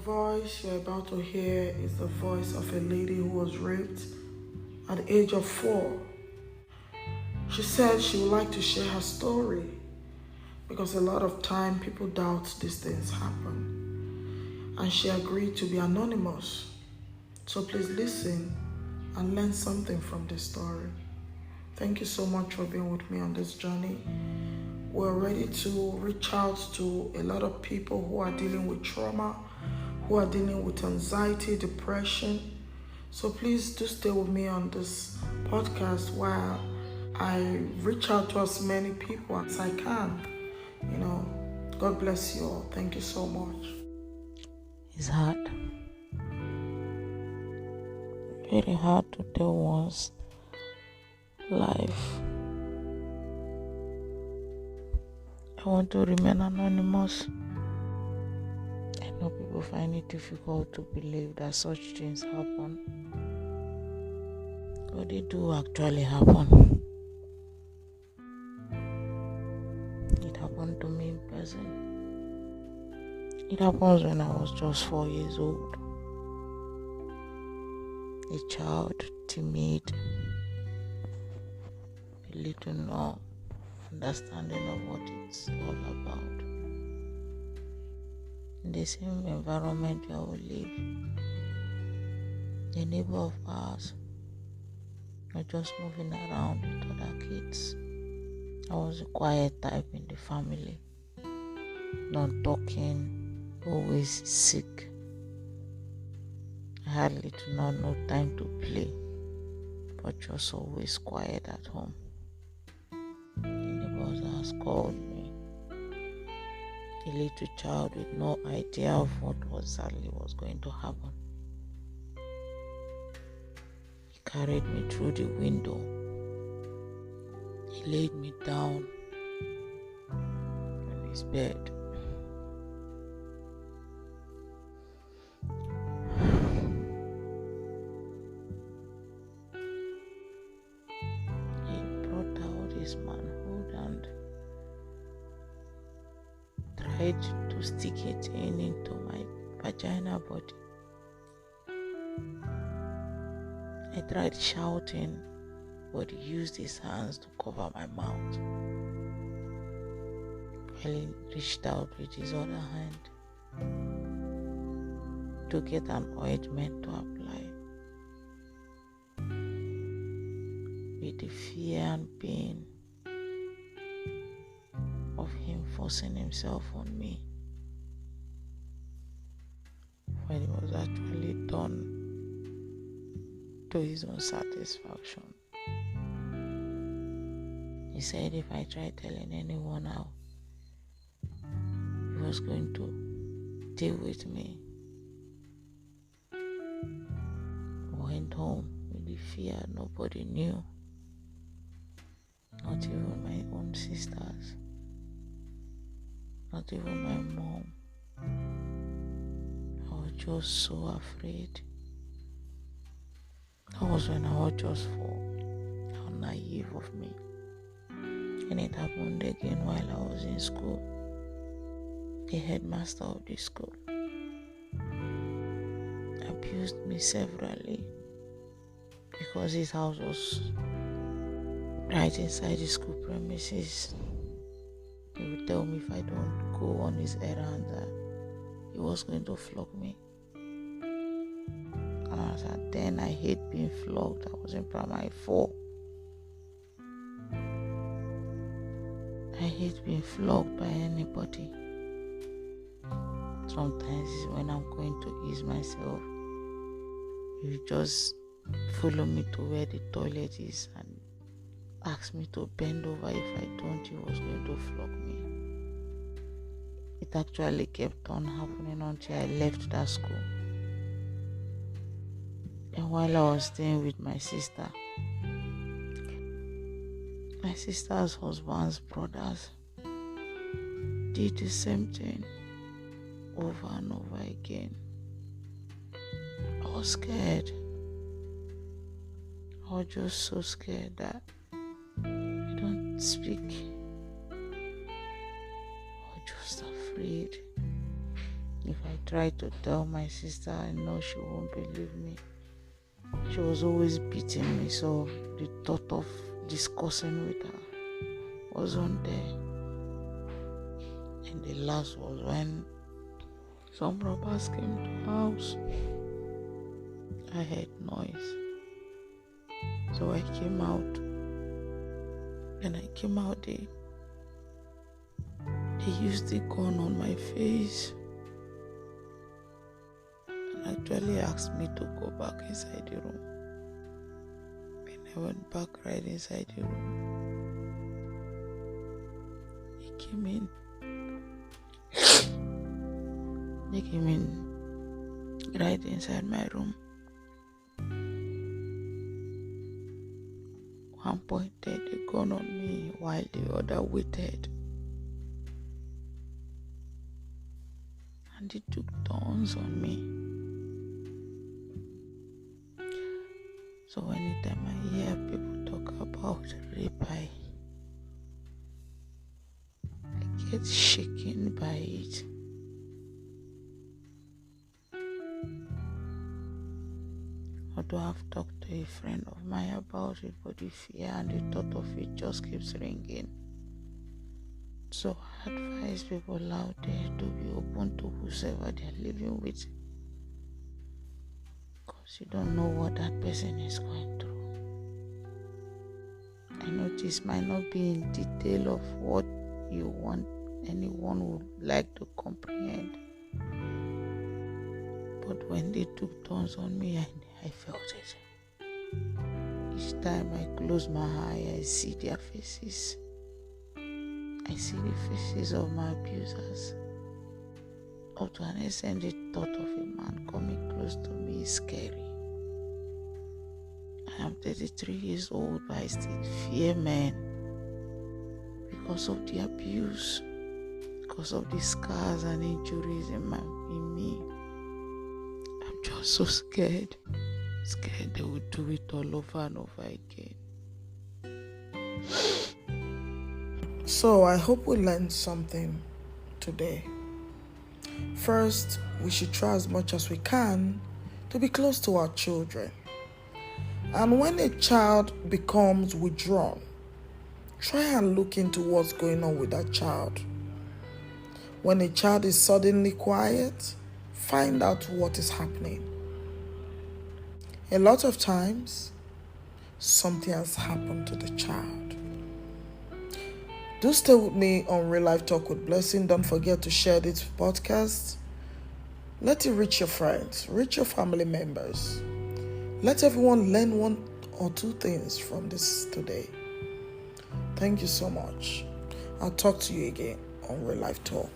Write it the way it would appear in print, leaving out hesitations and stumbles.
voice you're about to hear is the voice of a lady who was raped at the age of 4. She said she would like to share her story because a lot of time people doubt these things happen. And she agreed to be anonymous. So please listen and learn something from this story. Thank you so much for being with me on this journey. We're ready to reach out to a lot of people who are dealing with trauma, who are dealing with anxiety, depression. So please do stay with me on this podcast while I reach out to as many people as I can. God bless you all. Thank you so much. It's hard. Very hard to tell one's life. I want to remain anonymous. I know people find it difficult to believe that such things happen, but they do actually happen. It happened to me in person. It happens when I was just 4 years old. A child, timid, a little no understanding of what it's all about. In the same environment where we live, the neighbor of ours was just moving around with other kids. I was a quiet type in the family, not talking, always sick. I had little to no time to play, but just always quiet at home. The neighbors has called me, a little child with no idea of what exactly was going to happen. He carried me through the window. He laid me down on his bed. His manhood and tried to stick it into my vagina body. I tried shouting, but he used his hands to cover my mouth. While he reached out with his other hand to get an ointment to apply. With the fear and pain of him forcing himself on me, when it was actually done to his own satisfaction. He said if I tried telling anyone how, he was going to deal with me. I went home with the fear nobody knew. Not even my own sisters. Not even my mom. I was just so afraid. That was when I was just 4. How naive of me. And it happened again while I was in school. The headmaster of the school abused me severally because his house was right inside the school premises. He would tell me if I don't go on his errand that he was going to flog me. And I said, then I hate being flogged. I was in primary 4. I hate being flogged by anybody. Sometimes when I'm going to ease myself, he just follow me to where the toilet is and asked me to bend over. If I don't, he was going to flog me. It actually kept on happening until I left that school. And while I was staying with my sister, my sister's husband's brothers did the same thing over and over again. I was scared. I was just so scared that I don't speak. I was just afraid. If I try to tell my sister, I know she won't believe me. She was always beating me, so the thought of discussing with her wasn't there. And the last was when some robbers came to the house. I heard noise. So I came out. When I came out, they used the gun on my face and actually asked me to go back inside the room. And I went back right inside the room. They came in. They came in right inside my room. One pointed the gun on me while the other waited. And they took turns on me. So anytime I hear people talk about rape, I get shaken by it. Although I've talked to a friend of mine about it, but the fear and the thought of it just keeps ringing. So I advise people out there to be open to whoever they're living with, because you don't know what that person is going through. I know this might not be in detail of what you want anyone would like to comprehend, but when they took turns on me, I felt it. Each time I close my eye, I see their faces. I see the faces of my abusers. Up to an extent, the thought of a man coming close to me is scary. I am 33 years old, but I still fear men because of the abuse, because of the scars and injuries in me. I'm just so scared they will do it all over and over again. So I hope we learned something today. First, we should try as much as we can to be close to our children. And when a child becomes withdrawn, try and look into what's going on with that child. When a child is suddenly quiet, find out what is happening. A lot of times, something has happened to the child. Do stay with me on Real Life Talk with Blessing. Don't forget to share this podcast. Let it reach your friends, reach your family members. Let everyone learn one or two things from this today. Thank you so much. I'll talk to you again on Real Life Talk.